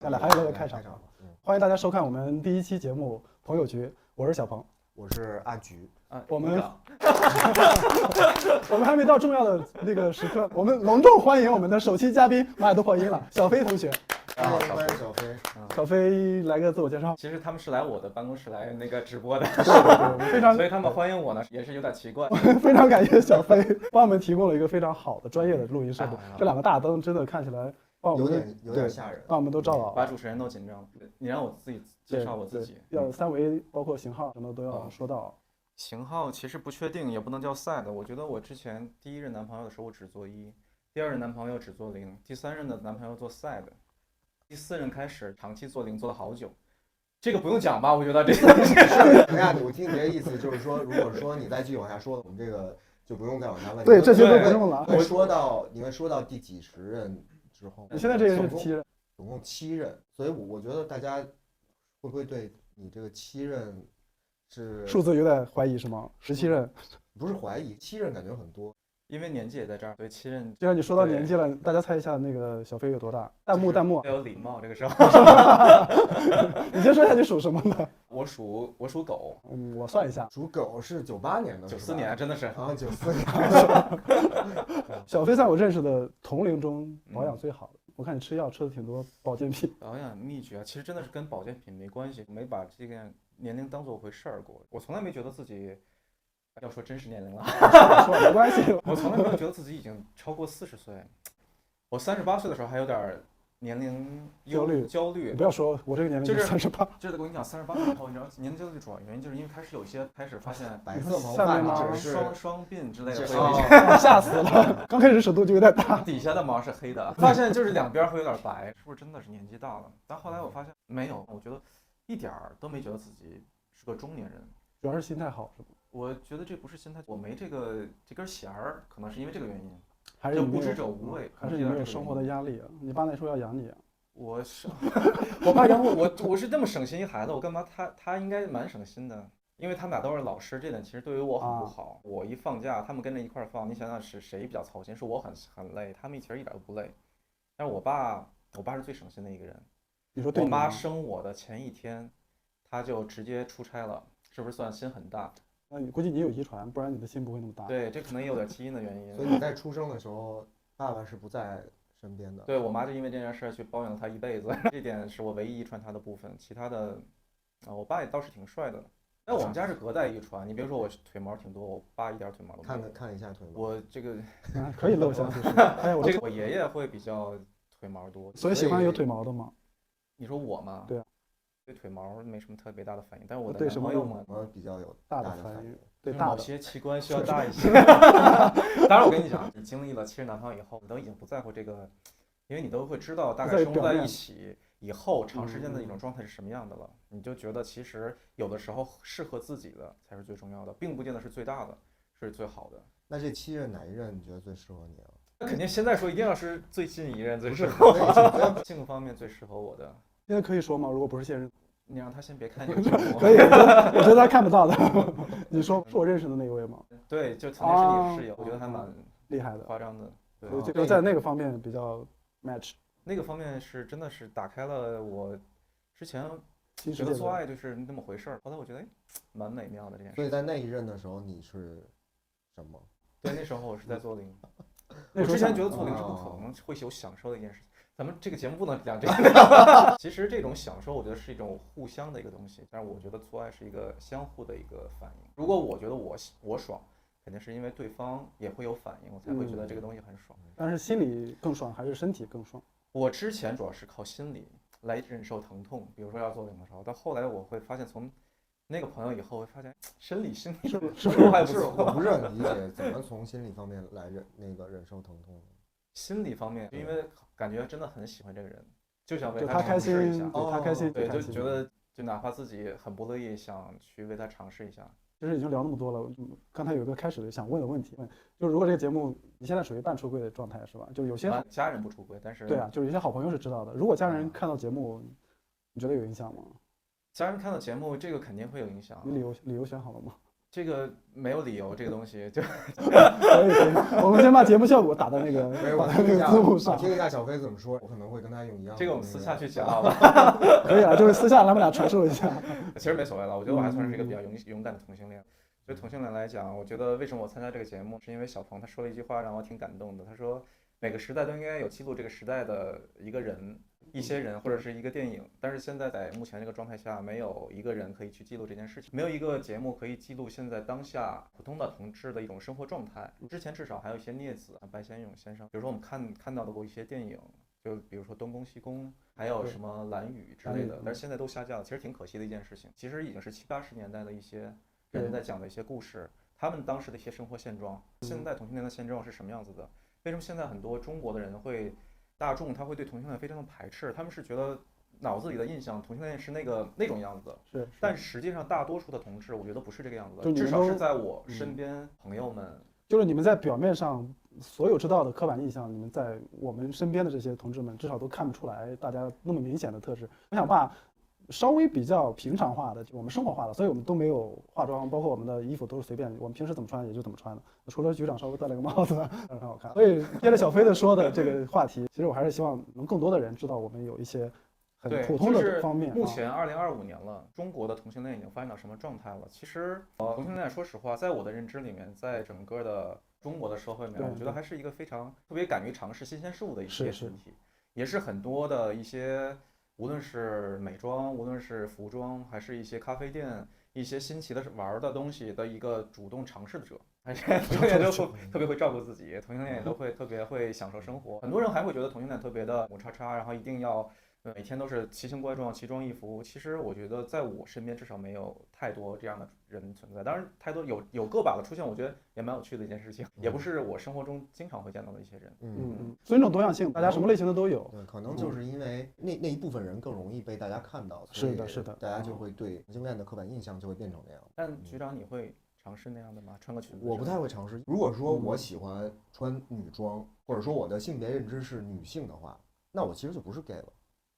再来还有那个开场。欢迎大家收看我们第一期节目朋友局，我是小鹏，我是阿菊。我们我们还没到重要的那个时刻，我们隆重欢迎我们的首期嘉宾，妈呀都破音了，小飞同学。欢迎小飞。小飞来个自我介绍。其实他们是来我的办公室来那个直播的，对，非常，所以他们欢迎我呢，也是有点奇怪。非常感谢小飞帮我们提供了一个非常好的专业的录音设备，这两个大灯真的看起来帮我们有点吓人，把我们都照了，把主持人都紧张了。你让我自己介绍我自己，要3维，包括型号什么都要说到。型号其实不确定，也不能叫 sad。我觉得我之前第一任男朋友的时候我只做1，第二任男朋友只做0，第三任的男朋友做 sad， 第四任开始长期做0，做了好久。这个不用讲吧？我觉得这个是。等下，我听你的意思就是说，如果说你再继续往下说，我们这个就不用再往下问。对，这些都不用了。你会说到第几十任之后？你现在这个是7任，总共7任，所以我觉得大家会不会对你这个7任是数字有点怀疑是吗？17任，不是怀疑，7任感觉很多。因为年纪也在这儿，所以7任。既然你说到年纪了，大家猜一下那个小飞有多大？弹幕。要有礼貌，这个时候。你先说一下你属什么的？我属狗。我算一下，属狗是98年的。94年，真的是。94年。小飞在我认识的同龄中保养最好的。我看你吃药吃的挺多保健品。保养秘诀啊，其实真的是跟保健品没关系，没把这个年龄当做回事儿过。我从来没觉得自己。要说真实年龄了，说没关系。我从来没有觉得自己已经超过40岁。我38岁的时候还有点年龄焦虑。不要说我这个年龄就是38。就是我跟你讲，38岁以后，你知道年龄焦虑的主要原因就是因为开始发现白色毛发或者是双鬓之类的，吓死了。刚开始尺度就有点大，底下的毛是黑的，发现就是两边会有点白，是不是真的是年纪大了？但后来我发现没有，我觉得一点儿都没觉得自己是个中年人，主要是心态好，是吗？我觉得这不是心态，我没这根弦儿，可能是因为这个原因。还是不知者无畏，还是你没有生活的压力啊？你爸那时候要养你啊？我爸养我是这么省心一孩子，我干嘛？他应该蛮省心的，因为他们俩都是老师，这点其实对于我很不好。我一放假，他们跟着一块放，你想想是谁比较操心？是我很累，他们其实一点都不累。但是我爸是最省心的一个人。你说对？我妈生我的前一天，他就直接出差了，是不是算心很大？那你估计你有遗传，不然你的心不会那么大。对，这可能也有点基因的原因。所以你在出生的时候，爸爸是不在身边的。对，我妈就因为这件事去包养了他一辈子，这点是我唯一遗传他的部分。其他的，我爸也倒是挺帅的。但我们家是隔代遗传，你别说我腿毛挺多，我爸一点腿毛都没有。看一下腿毛。我这个可以露下去。我爷爷会比较腿毛多。所以喜欢有腿毛的吗？你说我吗？对啊。对腿毛没什么特别大的反应，但是我的男朋友嘛，比较有大的反应，对某些器官需要大一些。当然，我跟你讲，你经历了7任男朋友以后，你都已经不在乎这个，因为你都会知道大概生活在一起以后长时间的一种状态是什么样的了。你就觉得其实有的时候适合自己的才是最重要的，并不见得是最大的，是最好的。那这7任哪一任你觉得最适合你啊？那肯定现在说一定要是最近一任最适合我，性格方面最适合我的。现在可以说吗？如果不是现任，你让他先别看这个节目。可以，我觉得他看不到的。你说是我认识的那一位吗？对，就曾经是你的室友，我觉得还蛮厉害的，夸张的。对，就在那个方面比较 match。那个方面是真的是打开了我之前觉得做爱就是那么回事儿，后来我觉得蛮美妙的这件事。所以在那一任的时候你是什么？对，那时候我是在做0。我之前觉得做0是不可能会有享受的一件事情。咱们这个节目不能讲这个。其实这种享受，我觉得是一种互相的一个东西，但是我觉得做爱是一个相互的一个反应。如果我觉得我爽，肯定是因为对方也会有反应，我才会觉得这个东西很爽。但是心里更爽还是身体更爽？我之前主要是靠心理来忍受疼痛，比如说要做0的时候，到后来我会发现，从那个朋友以后，会发现生理心理是还不错。我不是很理解怎么从心理方面来忍受疼痛。心理方面，因为感觉真的很喜欢这个人，就想为他尝试一下。他开心，对，就觉得就哪怕自己很不乐意，想去为他尝试一下。其实已经聊那么多了，刚才有一个开始的想问的问题，就是如果这个节目你现在属于半出柜的状态是吧？就有些家人不出柜，但是对啊，就是有些好朋友是知道的。如果家人看到节目，你觉得有影响吗？家人看到节目，这个肯定会有影响。你理由选好了吗？这个没有理由，这个东西就可以，我们先把节目效果打在那个没有，我打在那个听一下，字幕上。我听一下小飞怎么说，我可能会跟他用一样的。这个我们私下去讲好吧。可以啊，就是私下他们俩传授一下。其实没所谓了，我觉得我还算是一个比较勇敢的同性恋。对同性恋来讲，我觉得为什么我参加这个节目，是因为小鹏他说了一句话让我挺感动的。他说每个时代都应该有记录这个时代的一个人、一些人或者是一个电影，但是现在在目前这个状态下，没有一个人可以去记录这件事情，没有一个节目可以记录现在当下普通的同志的一种生活状态。之前至少还有一些孽子，像白先勇先生，比如说我们看到的过一些电影。就比如说东宫西宫，还有什么蓝雨之类的，但是现在都下架了，其实挺可惜的一件事情。其实已经是70、80年代的一些人在讲的一些故事，他们当时的一些生活现状，现在同性恋的现状是什么样子的？为什么现在很多中国的人大众他会对同性恋非常的排斥？他们是觉得脑子里的印象同性恋是那种样子，是，但实际上大多数的同志，我觉得不是这个样子的，至少是在我身边朋友们，就是你们在表面上。所有知道的刻板印象，你们在我们身边的这些同志们至少都看不出来大家那么明显的特质。我想把稍微比较平常化的，我们生活化的，所以我们都没有化妆，包括我们的衣服都是随便，我们平时怎么穿也就怎么穿的。除了局长稍微戴了个帽子，很好看。所以接着小飞的说的这个话题，其实我还是希望能更多的人知道我们有一些很普通的方面。目前2025年了，中国的同性恋已经发展到什么状态了？其实同性恋说实话，在我的认知里面，在整个的中国的社会里面，我觉得还是一个特别敢于尝试新鲜事物的一些群体，也是很多的一些，无论是美妆，无论是服装，还是一些咖啡店，一些新奇的玩的东西的一个主动尝试者。而且同性恋都特别会照顾自己，同性恋也都会特别会享受生活。很多人还会觉得同性恋特别的母叉叉，然后一定要每天都是奇形怪状、奇装异服。其实我觉得在我身边至少没有太多这样的人存在。当然，太多有个把的出现，我觉得也蛮有趣的一件事情，也不是我生活中经常会见到的一些人。尊重多样性，大家什么类型的都有。对，可能就是因为那一部分人更容易被大家看到，是的，是的，大家就会对同性恋的刻板印象就会变成那样。但局长，你会尝试那样的吗？穿个裙子？我不太会尝试。如果说我喜欢穿女装，或者说我的性别认知是女性的话，那我其实就不是 gay 了，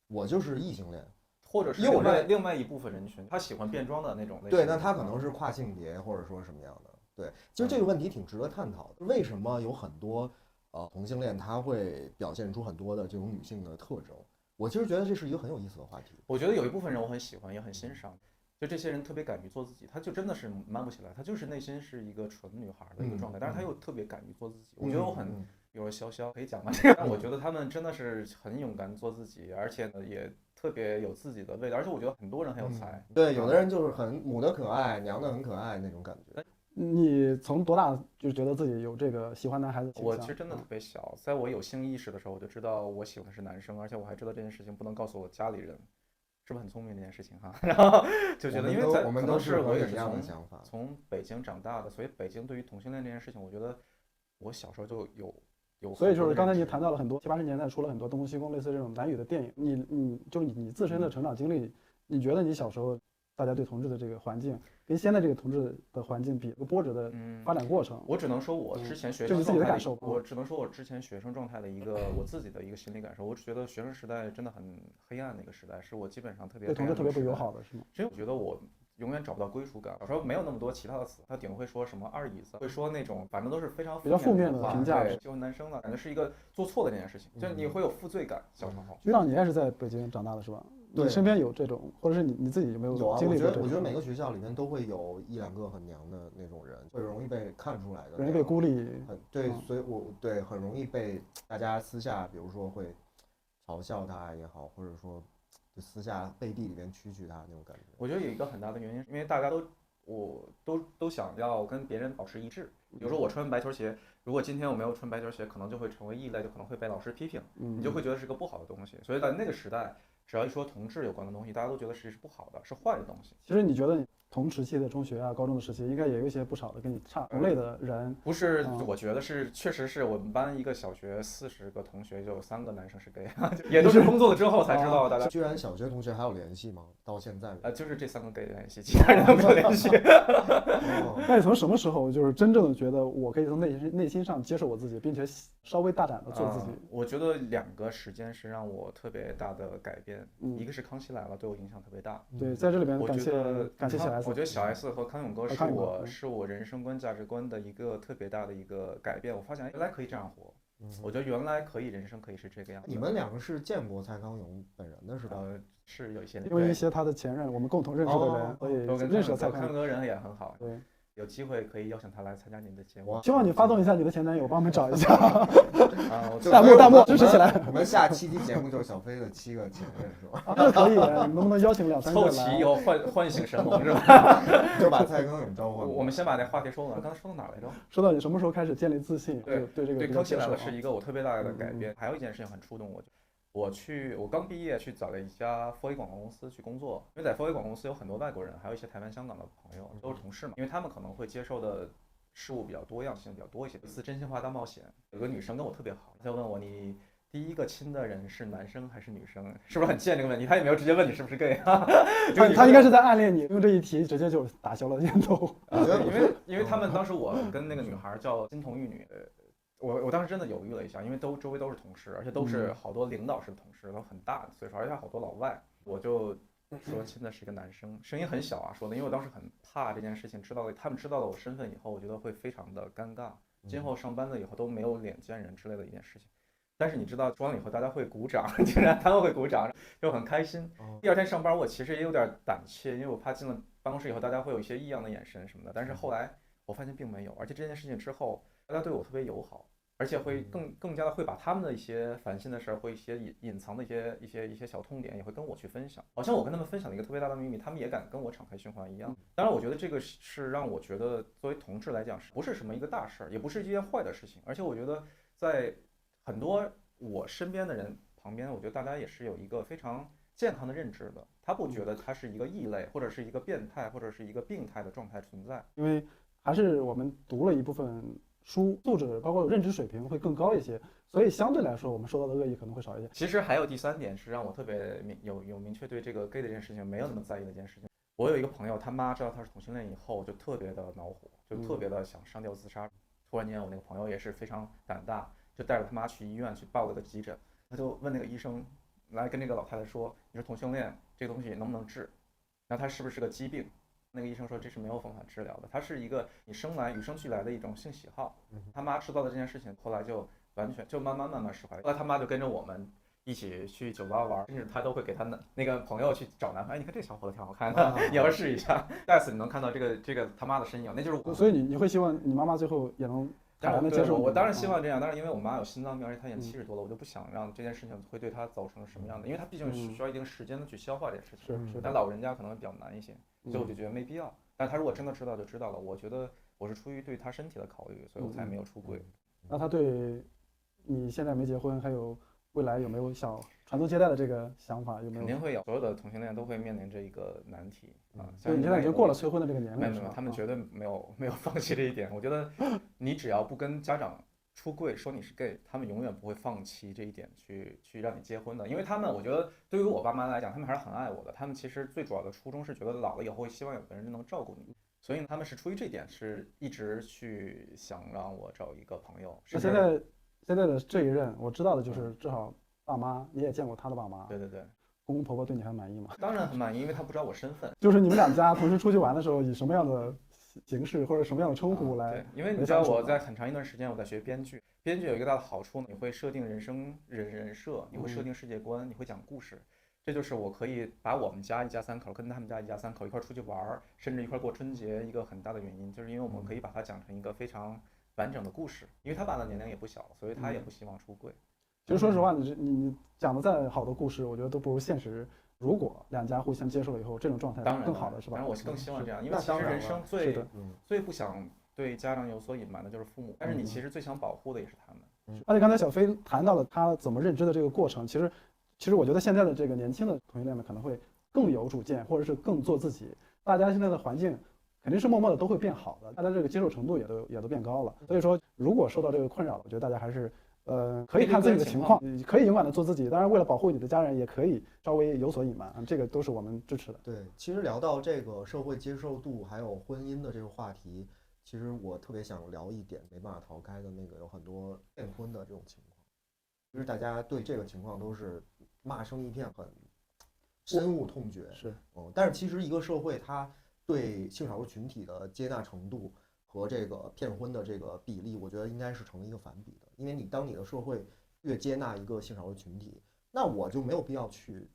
我就是异性恋，或者是另外一部分人群，他喜欢变装的那种类型。对，那他可能是跨性别，或者说什么样的。对，其实这个问题挺值得探讨的。为什么有很多同性恋他会表现出很多的这种女性的特征？我其实觉得这是一个很有意思的话题。我觉得有一部分人我很喜欢，也很欣赏。就这些人特别敢于做自己，他就真的是瞒不起来，他就是内心是一个纯女孩的一个状态，但是他又特别敢于做自己。我觉得我很有潇潇可以讲吗？这个我觉得他们真的是很勇敢做自己，而且呢也特别有自己的味道，而且我觉得很多人很有才。对，有的人就是很母的可爱，娘的很可爱那种感觉。你从多大就觉得自己有这个喜欢男孩子倾向？我其实真的特别小，在我有性意识的时候，我就知道我喜欢的是男生，而且我还知道这件事情不能告诉我家里人。是不是很聪明这件事情哈？然后就觉得，因为我们都是我也是从北京长大的，所以北京对于同性恋这件事情，我觉得我小时候就有。所以就是刚才你谈到了很多70、80年代出了很多东宫西宫类似这种男女的电影，你自身的成长经历，你觉得你小时候大家对同志的这个环境跟现在这个同志的环境比，一个波折的发展过程？我只能说我之前学生状态的我只能说我之前学生状态的我自己的一个心理感受。我只觉得学生时代真的很黑暗，那个时代是我基本上特别对同志特别不友好的是吗？所以我觉得我永远找不到归属感。小时候没有那么多其他的词，他顶会说什么二椅子，会说那种反正都是非常比较负面的评价。喜欢男生了，感觉是一个做错的这件事情，就你会有负罪感。小时候，局长，你也是在北京长大的是吧？对，你身边有这种，或者是你自己有没有经历过这种？我觉得每个学校里面都会有1、2个很娘的那种人，会容易被看出来的，容易被孤立。对，所以很容易被大家私下，比如说会嘲笑他也好，或者说就私下背地里面蛐他那种感觉。我觉得有一个很大的原因，因为大家都想要跟别人保持一致。比如说我穿白球鞋，如果今天我没有穿白球鞋，可能就会成为异类，就可能会被老师批评，你就会觉得是个不好的东西。所以在那个时代，只要一说同志有关的东西，大家都觉得是不好的，是坏的东西。其实你觉得同时期的中学啊、高中的时期，应该也有一些不少的跟你同类的人？不是，我觉得是，确实是我们班一个小学40个同学，就有3个男生是 gay， 也都是工作了之后才知道。大家居然小学同学还有联系吗？到现在就是这3个 gay 联系，其他人没有联系。那你从什么时候就是真正的觉得我可以从内心上接受我自己，并且稍微大胆的做自己？我觉得2个时间是让我特别大的改变，一个是康熙来了，对我影响特别大。对，在这里边感谢起来 S。我觉得小 S 和康永哥是我人生观价值观的一个特别大的一个改变。我发现原来可以这样活，我觉得原来人生可以是这个样子。你们两个是见过蔡康永本人的是吧？是有一些，因为一些他的前任，我们共同认识的人，所以认识了蔡康永哥人也很好。对。有机会可以邀请他来参加您的节目。希望你发动一下你的前男友，帮我们找一下。弹幕支持起来。我们下期节目就是小飞的7个前任是吧？这可以，能不能邀请2、3个来？凑齐以后唤醒神龙是吧？就把蔡康永召唤。我们先把那话题说完，刚才说到哪来着？说到你什么时候开始建立自信？对这个。对，康熙来了是一个我特别大的改变。还有一件事情很触动我。我刚毕业去找了一家4A广告公司去工作，因为在4A广告公司有很多外国人，还有一些台湾、香港的朋友，都是同事嘛。因为他们可能会接受的事物比较多样性比较多一些。一次真心话大冒险，有个女生跟我特别好，她就问我你第一个亲的人是男生还是女生？是不是很贱这个问题？她也没有直接问你是不是 gay 啊？他应该是在暗恋你，用这一题直接就打消了念头。因为他们当时我跟那个女孩叫金童玉女。我当时真的犹豫了一下，因为周围都是同事，而且都是好多领导式的同事，都很大的岁数，而且好多老外。我就说亲的是一个男生，声音很小啊说的，因为我当时很怕这件事情，他们知道了我身份以后，我觉得会非常的尴尬，今后上班了以后都没有脸见人之类的一件事情。但是你知道说完了以后大家会鼓掌，竟然他们会鼓掌，就很开心。第二天上班我其实也有点胆怯，因为我怕进了办公室以后大家会有一些异样的眼神什么的。但是后来我发现并没有，而且这件事情之后大家对我特别友好，而且会更加的会把他们的一些烦心的事儿，或一些隐藏的一些小痛点，也会跟我去分享。好像我跟他们分享了一个特别大的秘密，他们也敢跟我敞开心怀一样。当然，我觉得这个是让我觉得作为同志来讲，不是什么一个大事儿，也不是一件坏的事情。而且我觉得在很多我身边的人旁边，我觉得大家也是有一个非常健康的认知的，他不觉得他是一个异类，或者是一个变态，或者是一个病态的状态存在。因为还是我们读了一部分书，素质包括认知水平会更高一些，所以相对来说我们受到的恶意可能会少一点。其实还有第3点是让我特别有明确对这个 gay 的这件事情没有那么在意的一件事情。我有一个朋友，他妈知道他是同性恋以后就特别的恼火，就特别的想上吊自杀。突然间我那个朋友也是非常胆大，就带着他妈去医院去报了个急诊，他就问那个医生来跟这个老太太说，你说同性恋这个东西能不能治，然后他是不是个疾病。那个医生说这是没有方法治疗的，它是一个你与生俱来的一种性喜好。他妈知道的这件事情，后来就完全就慢慢释怀。后来他妈就跟着我们一起去酒吧玩，甚至他都会给他那个朋友去找男朋友。哎，你看这小伙子挺好看的，你要试一下。下次你能看到这个他妈的身影，那就是我。所以你会希望你妈妈最后也能坦然的接受？我当然希望这样，但是因为我妈有心脏病，而且她已经70多了，我就不想让这件事情会对她造成什么样的，因为她毕竟需要一定时间的去消化这件事情。是。但老人家可能比较难一些，所以我就觉得没必要。但他如果真的知道就知道了，我觉得我是出于对他身体的考虑，所以我才没有出柜。那他对你现在没结婚，还有未来有没有想传宗接代的这个想法？有没有？肯定会有，所有的同性恋都会面临这一个难题啊。所以你现在已经过了催婚的这个年龄，没有，他们绝对没有放弃这一点。我觉得你只要不跟家长出柜说你是 gay， 他们永远不会放弃这一点去让你结婚的，因为他们我觉得对于我爸妈来讲，他们还是很爱我的。他们其实最主要的初衷是觉得老了以后会希望有个人能照顾你，所以他们是出于这点是一直去想让我找一个朋友。那现在的这一任，我知道的就是至少爸妈你也见过他的爸妈，对，公公婆婆对你还满意吗？当然很满意，因为他不知道我身份。就是你们两家同时出去玩的时候，以什么样的形式或者什么样的称呼来？对，因为你知道我在很长一段时间我在学编剧，编剧有一个大的好处呢，你会设定人设，你会设定世界观，你会讲故事。这就是我可以把我们家一家3口跟他们家一家3口一块出去玩，甚至一块过春节一个很大的原因，就是因为我们可以把它讲成一个非常完整的故事。因为他爸的年龄也不小，所以他也不希望出柜。其实说实话，你讲的再好的故事，我觉得都不如现实。如果两家互相接受了以后，这种状态更好的是吧？当然我是更希望这样，因为其实人生最不想对家长有所隐瞒的就是父母，但是你其实最想保护的也是他们。而且刚才小飞谈到了他怎么认知的这个过程，其实我觉得现在的这个年轻的同性恋们可能会更有主见，或者是更做自己。大家现在的环境肯定是默默的都会变好的，大家这个接受程度也都变高了。所以说，如果受到这个困扰，我觉得大家还是可以看自己的情况，可以勇敢的做自己。当然，为了保护你的家人，也可以稍微有所隐瞒，这个都是我们支持的。对，其实聊到这个社会接受度还有婚姻的这个话题，其实我特别想聊一点没办法逃开的那个，有很多变婚的这种情况。其实大家对这个情况都是骂声一片，很深恶痛绝。是，但是其实一个社会它对性少数群体的接纳程度和这个骗婚的这个比例，我觉得应该是成一个反比的。因为当你的社会越接纳一个性少数群体，那我就没有必要去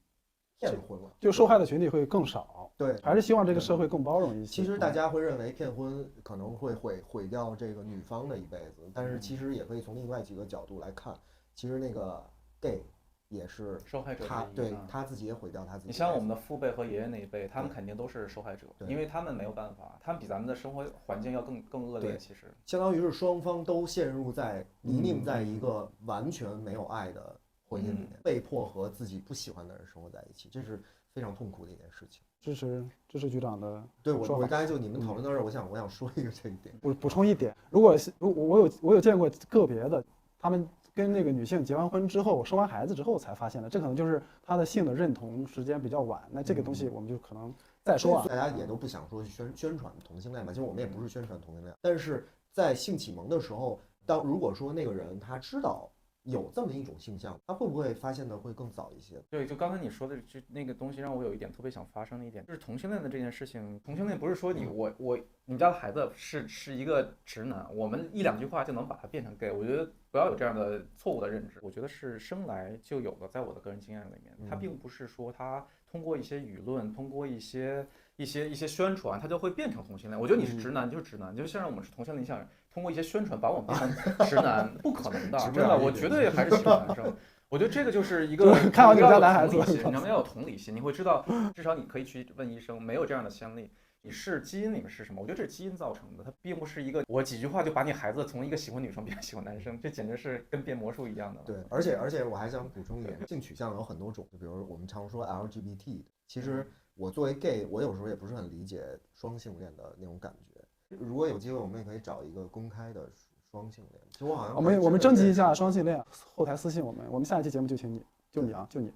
骗婚了，就受害的群体会更少。对，还是希望这个社会更包容一些。其实大家会认为骗婚可能会毁掉这个女方的一辈子，但是其实也可以从另外几个角度来看，其实那个 gay 也是受害者之一，对他自己也毁掉他自己。你像我们的父辈和爷爷那一辈，他们肯定都是受害者，对，因为他们没有办法，他们比咱们的生活环境要更恶劣。其实相当于是双方都陷入在泥泞在一个完全没有爱的婚姻里面，被迫和自己不喜欢的人生活在一起，这是非常痛苦的一件事情。支持局长的对我刚才就你们讨论到这儿，我想说一个这一点，补充一点，如果我有见过个别的，他们跟那个女性结完婚之后，生完孩子之后才发现的，这可能就是他的性的认同时间比较晚。那这个东西我们就可能再说啊。大家也都不想说宣传同性恋嘛，其实我们也不是宣传同性恋，但是在性启蒙的时候，如果说那个人他知道有这么一种性向，他会不会发现的会更早一些？对，就刚才你说的那个东西，让我有一点特别想发生的一点，就是同性恋的这件事情。同性恋不是说你家的孩子是一个直男，我们一两句话就能把他变成 gay。我觉得不要有这样的错误的认知。我觉得是生来就有的，在我的个人经验里面，他并不是说他通过一些舆论，通过一些宣传，他就会变成同性恋。我觉得你是直男就是直男，就像我们是同性恋，你想通过一些宣传把我们变成直男，不可能的，真的，我绝对还是喜欢男生。我觉得这个就是一个看好你们家男孩子，你们要有同理心，你会知道，至少你可以去问医生，没有这样的先例。你是基因里面是什么？我觉得这是基因造成的，它并不是一个我几句话就把你孩子从一个喜欢女生变成喜欢男生，这简直是跟变魔术一样的。对，而且我还想补充一点，性取向有很多种，就比如我们常说 LGBT， 其实我作为 gay， 我有时候也不是很理解双性恋的那种感觉。如果有机会，我们也可以找一个公开的双性恋。其实我好像我们征集一下双性恋，后台私信我们下一期节目就请你，就你啊，就你。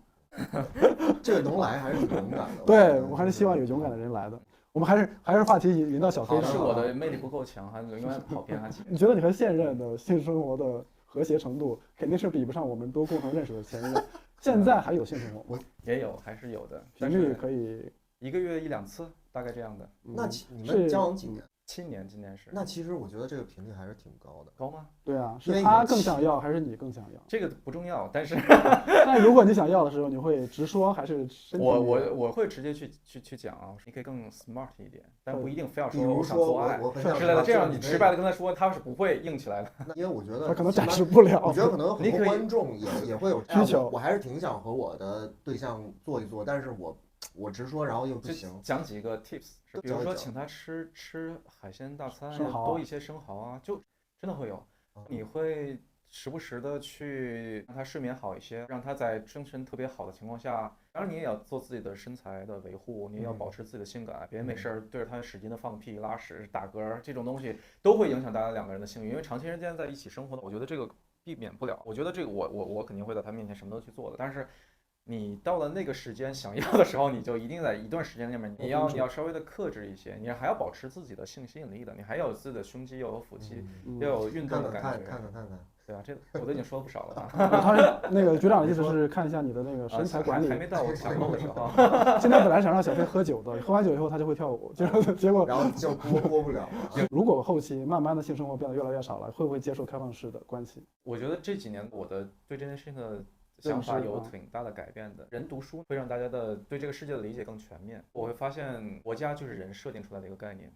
这个能来还是挺勇敢的。对，我还是希望有勇敢的人来的。我们还是话题引到小飞上。是我的魅力不够强，还永远跑偏。你觉得你和现任的性生活的和谐程度，肯定是比不上我们都共同认识的前任。现在还有性生活？我也有，还是有的。频率可以1个月1、2次，大概这样的。那你们交往几年？7年，今年是。那其实我觉得这个频率还是挺高的。高吗？对啊，是他更想要还是你更想要？这个不重要，但是但如果你想要的时候，你会直说还是身体？我会直接去讲啊，你可以更 smart 一点，但不一定非要说我想做爱之类的，这样你直白的跟他说，他是不会硬起来的。因为我觉得他可能展示不了。我觉得可能很多观众也会有需求。我还是挺想和我的对象做一做，但是我直说，然后又不行。讲几个 tips， 比如说请他吃海鲜大餐，多一些生蚝啊，就真的会有。你会时不时的去让他睡眠好一些，让他在精神特别好的情况下，当然你也要做自己的身材的维护，你也要保持自己的性感，别没事对着他使劲的放屁、拉屎、打嗝，这种东西都会影响大家2个人的性欲，因为长期时间在一起生活的，我觉得这个避免不了。我觉得这个我肯定会在他面前什么都去做的，但是。你到了那个时间想要的时候，你就一定在一段时间里面，你要稍微的克制一些，你还要保持自己的性吸引力的，你还要有自己的胸肌，要有腹肌，要有运动的感觉。看，对吧？这我都已经说了不少了吧？他那个局长的意思是看一下你的那个身材管理。还没到我想弄的时候。现在本来想让小飞喝酒的，喝完酒以后他就会跳舞，结果然后就播不了了。如果后期慢慢的性生活变得越来越少了，会不会接受开放式的关系？我觉得这几年我的对这件事情的想法有挺大的改变的。人读书会让大家的对这个世界的理解更全面。我会发现国家就是人设定出来的一个概念，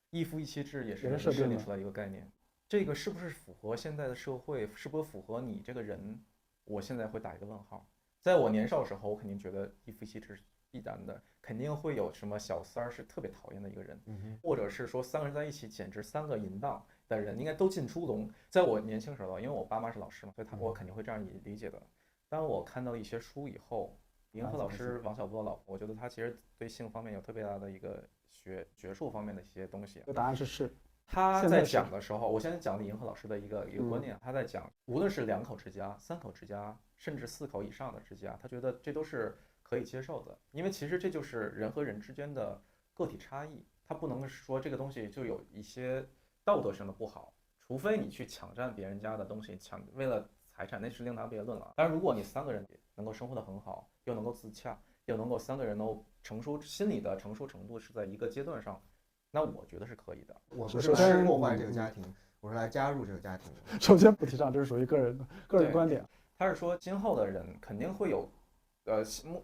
一夫一妻制也是人设定出来的一个概念。这个是不是符合现在的社会？是不是符合你这个人？我现在会打一个问号。在我年少时候，我肯定觉得一夫一妻制是必然的，肯定会有什么小三儿是特别讨厌的一个人，或者是说3个人在一起简直3个淫荡的人，应该都进猪笼。在我年轻时候，因为我爸妈是老师嘛，所以我肯定会这样理解的。当我看到一些书以后，银河老师王小波的老婆，我觉得他其实对性方面有特别大的一个学术方面的一些东西。答案是。他在讲的时候，我现在讲的银河老师的一个观念，他在讲，无论是2口之家、3口之家，甚至4口以上的之家，他觉得这都是可以接受的，因为其实这就是人和人之间的个体差异，他不能说这个东西就有一些道德上的不好，除非你去抢占别人家的东西，为了财产，那是另当别论了。但是如果你3个人能够生活得很好，又能够自洽，又能够3个人都心理的成熟程度是在一个阶段上，那我觉得是可以的。我不是来破坏这个家庭，我是来加入这个家庭的。首先不提倡，这是属于个人观点。他是说今后的人肯定会有，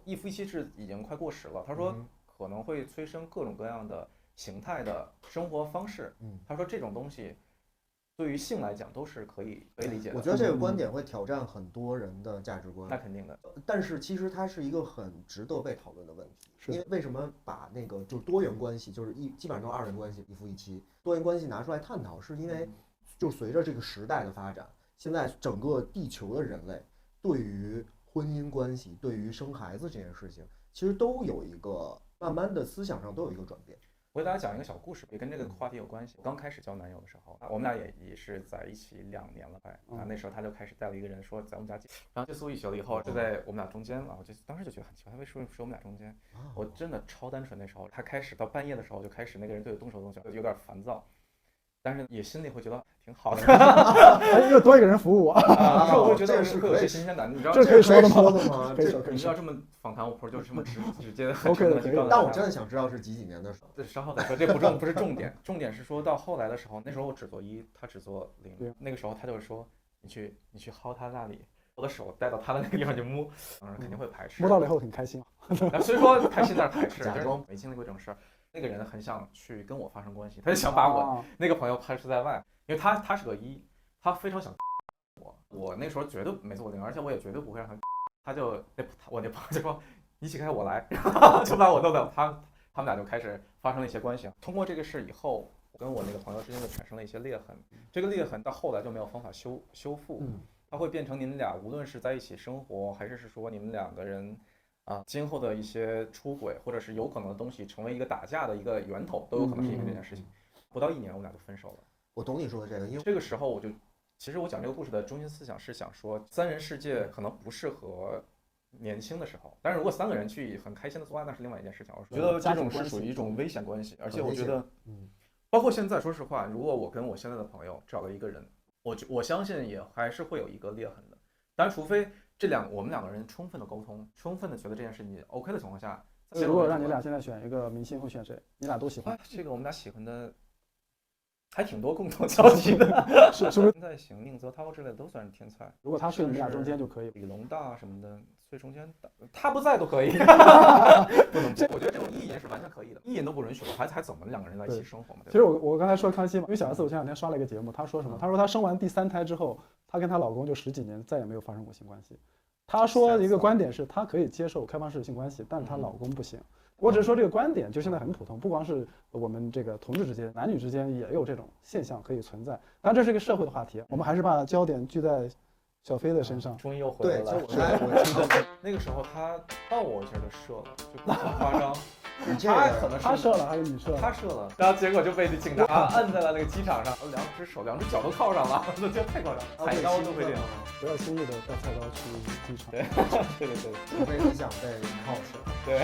一夫一妻制已经快过时了。他说可能会催生各种各样的形态的生活方式。他说这种东西对于性来讲都是可以理解的。我觉得这个观点会挑战很多人的价值观。那肯定的。但是其实它是一个很值得被讨论的问题。因为为什么把那个就是多元关系，就是基本上都是2人关系，一夫一妻，多元关系拿出来探讨，是因为就随着这个时代的发展，现在整个地球的人类对于婚姻关系、对于生孩子这件事情，其实都有一个慢慢的思想上都有一个转变。我给大家讲一个小故事，也跟这个话题有关系。我刚开始交男友的时候，我们俩也是在一起2年了快。那时候他就开始带了一个人说在我们家借，然后借宿一宿了以后就在我们俩中间了。我就当时就觉得很奇怪，他为什么是我们俩中间？我真的超单纯。那时候他开始到半夜的时候就开始那个人对我动手动脚，有点烦躁，但是也心里会觉得挺好的，又多一个人服务我。我会觉得会有些新鲜感。你知道这可以说的吗？你要这么访谈我不是就是这么直接的 OK 的。但我真的想知道是几年的时候。这稍后再说，这不是重点，重点是说到后来的时候，那时候我只做1，他只做0。那个时候他就说你去薅他那里，我的手带到他的那个地方去摸，肯定会排斥。摸到了以后很开心。所以说开心但是排斥，假装没经历过这种事儿。那个人很想去跟我发生关系，他就想把我那个朋友排斥在外，因为他是个1，他非常想我那时候绝对没做过0，而且我也绝对不会让他。他就我那朋友就说你起开我来，然后就把我弄到他们俩就开始发生了一些关系。通过这个事以后，我跟我那个朋友之间就产生了一些裂痕，这个裂痕到后来就没有方法修复，它会变成你们俩无论是在一起生活，还是说你们2个人今后的一些出轨，或者是有可能的东西成为一个打架的一个源头，都有可能是因为这件事情。不到1年我们俩就分手了。我懂你说的这个，因为这个时候其实我讲这个故事的中心思想是想说，3人世界可能不适合年轻的时候，但是如果3个人去很开心的做爱，那是另外一件事情。我觉得这种是属于一种危险关系，而且我觉得，包括现在，说实话，如果我跟我现在的朋友找了一个人，我相信也还是会有一个裂痕的。当然，除非我们2个人充分的沟通，充分的觉得这件事情 OK 的情况下。如果让你俩现在选一个明星，会选谁？你俩都喜欢？这个我们俩喜欢的还挺多共同交集的，是不是？现在行，宁泽涛之类的都算是天才。如果他睡你们俩中间就可以，李龙大什么的睡中间，他不在都可以。不能，我觉得这种意淫是完全可以的，意淫都不允许了，还怎么2个人在一起生活嘛？其实我刚才说康熙嘛，因为小 S 我前2天刷了一个节目，她说什么？她说她生完第3胎之后，她跟她老公就10几年再也没有发生过性关系。她说一个观点是，她可以接受开放式性关系，但是她老公不行。我只是说这个观点就现在很普通，不光是我们这个同志之间，男女之间也有这种现象可以存在。当然这是一个社会的话题，我们还是把焦点聚在小飞的身上。终于又回来了。对，我听到那个时候他抱我一下就射了，就不很夸张。他可能是他射了还是你射了？他射了，然后结果就被警察摁在了那个机场上，2只手2只脚都铐上了，这太夸张，菜刀都会这样。不要轻易的带菜刀去机场。对，除非你想被铐射。对。